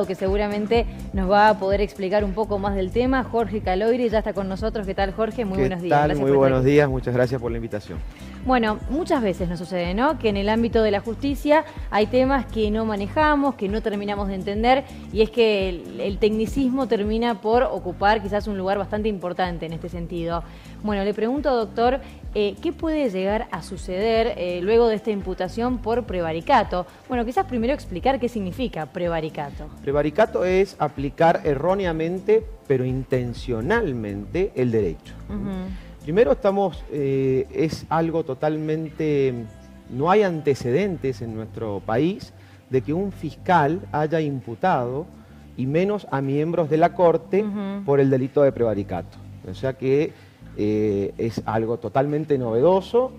que seguramente nos va a poder explicar un poco más del tema. Jorge Caloire ya está con nosotros. ¿Qué tal, Jorge? Muy buenos días. Gracias. Muy buenos días, muchas gracias por la invitación. Bueno, muchas veces nos sucede, ¿no?, que en el ámbito de la justicia hay temas que no manejamos, que no terminamos de entender, y es que el tecnicismo termina por ocupar quizás un lugar bastante importante en este sentido. Bueno, le pregunto, doctor, ¿qué puede llegar a suceder luego de esta imputación por prevaricato? Bueno, quizás primero explicar qué significa prevaricato. Prevaricato es aplicar erróneamente, pero intencionalmente, el derecho. Primero es algo totalmente, no hay antecedentes en nuestro país de que un fiscal haya imputado, y menos a miembros de la Corte, por el delito de prevaricato. O sea que es algo totalmente novedoso.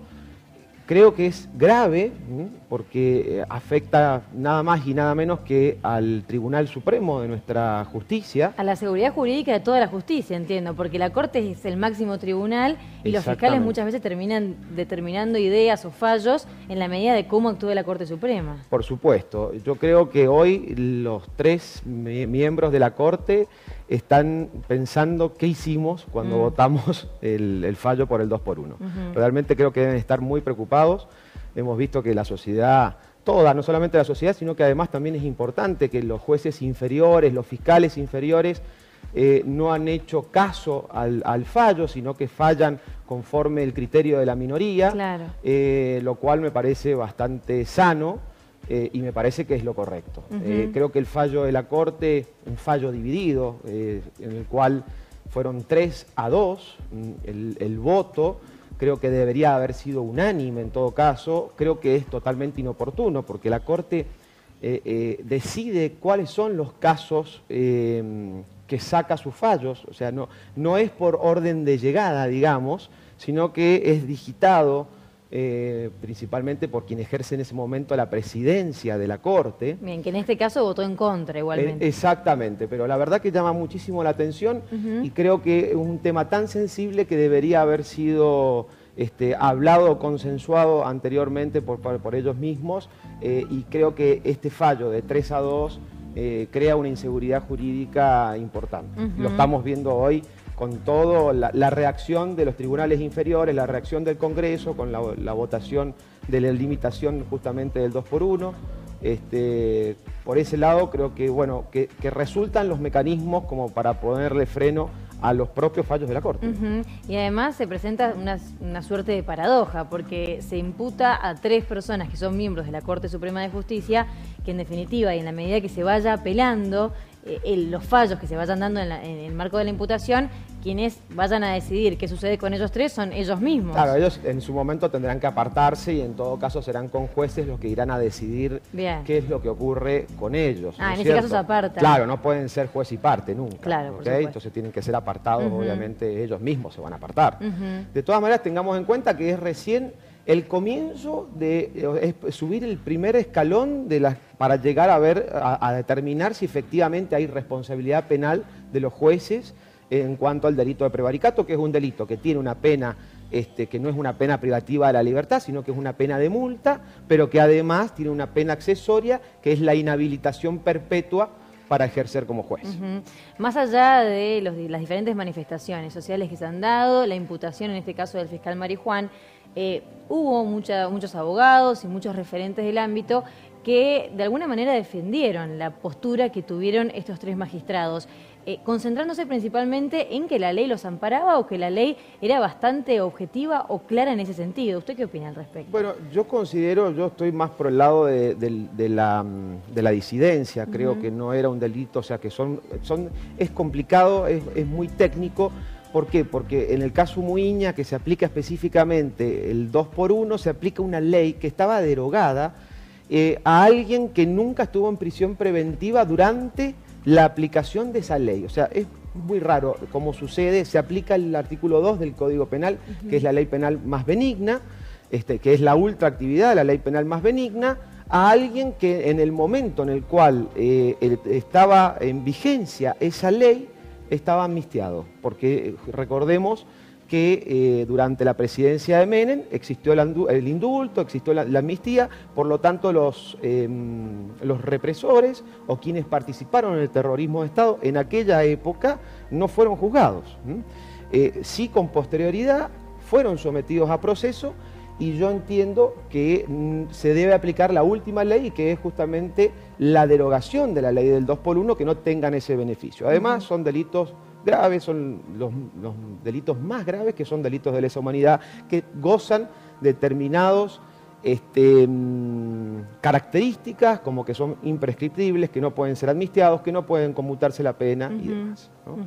Creo que es grave porque afecta nada más y nada menos que al Tribunal Supremo de nuestra justicia. A la seguridad jurídica de toda la justicia, entiendo, porque la Corte es el máximo tribunal y los fiscales muchas veces terminan determinando ideas o fallos en la medida de cómo actúe la Corte Suprema. Por supuesto. Yo creo que hoy los tres miembros de la Corte están pensando qué hicimos cuando votamos el fallo por el 2x1. Realmente creo que deben estar muy preocupados. Hemos visto que la sociedad, toda, no solamente la sociedad, sino que además también es importante que los jueces inferiores, los fiscales inferiores, no han hecho caso al fallo, sino que fallan conforme el criterio de la minoría, claro. Lo cual me parece bastante sano. Y me parece que es lo correcto. Creo que el fallo de la Corte, un fallo dividido, en el cual fueron 3-2 el voto, creo que debería haber sido unánime en todo caso. Creo que es totalmente inoportuno porque la Corte decide cuáles son los casos que saca sus fallos. O sea, no es por orden de llegada, digamos, sino que es digitado principalmente por quien ejerce en ese momento la presidencia de la Corte. Bien, que en este caso votó en contra igualmente. Exactamente, pero la verdad que llama muchísimo la atención y creo que es un tema tan sensible que debería haber sido hablado o consensuado anteriormente por ellos mismos, y creo que este fallo de 3-2 crea una inseguridad jurídica importante. Lo estamos viendo hoy con todo la reacción de los tribunales inferiores, la reacción del Congreso, con la votación de la limitación justamente del 2x1. Por ese lado creo que, bueno, que resultan los mecanismos como para ponerle freno a los propios fallos de la Corte. Y además se presenta una suerte de paradoja, porque se imputa a 3 personas que son miembros de la Corte Suprema de Justicia, que en definitiva y en la medida que se vaya apelando los fallos que se vayan dando en el marco de la imputación, quienes vayan a decidir qué sucede con ellos 3 son ellos mismos. Claro, ellos en su momento tendrán que apartarse y en todo caso serán con jueces los que irán a decidir qué es lo que ocurre con ellos. En ese caso se apartan. Claro, no pueden ser juez y parte nunca. Claro, ¿okay? Entonces tienen que ser apartados, obviamente ellos mismos se van a apartar. De todas maneras, tengamos en cuenta que es recién el comienzo de subir el primer escalón para llegar a determinar si efectivamente hay responsabilidad penal de los jueces en cuanto al delito de prevaricato, que es un delito que tiene una pena, que no es una pena privativa de la libertad, sino que es una pena de multa, pero que además tiene una pena accesoria, que es la inhabilitación perpetua para ejercer como juez. Más allá de las diferentes manifestaciones sociales que se han dado, la imputación en este caso del fiscal Marijuán, hubo muchos abogados y muchos referentes del ámbito que de alguna manera defendieron la postura que tuvieron estos 3 magistrados, concentrándose principalmente en que la ley los amparaba o que la ley era bastante objetiva o clara en ese sentido. ¿Usted qué opina al respecto? Bueno, yo estoy más por el lado de la disidencia. Creo que no era un delito, o sea que es complicado, es muy técnico. ¿Por qué? Porque en el caso Muiña, que se aplica específicamente el 2x1, se aplica una ley que estaba derogada a alguien que nunca estuvo en prisión preventiva durante la aplicación de esa ley. O sea, es muy raro cómo sucede. Se aplica el artículo 2 del Código Penal, que es la ley penal más benigna, que es la ultraactividad, la ley penal más benigna, a alguien que en el momento en el cual estaba en vigencia esa ley, estaba amnistiado, porque recordemos que durante la presidencia de Menem existió el indulto, existió la amnistía, por lo tanto los represores o quienes participaron en el terrorismo de Estado en aquella época no fueron juzgados. Sí, con posterioridad fueron sometidos a proceso, y yo entiendo que se debe aplicar la última ley, que es justamente la derogación de la ley del 2x1, que no tengan ese beneficio. Además, son delitos graves, son los delitos más graves, que son delitos de lesa humanidad, que gozan determinados características, como que son imprescriptibles, que no pueden ser amnistiados, que no pueden conmutarse la pena y demás, ¿no?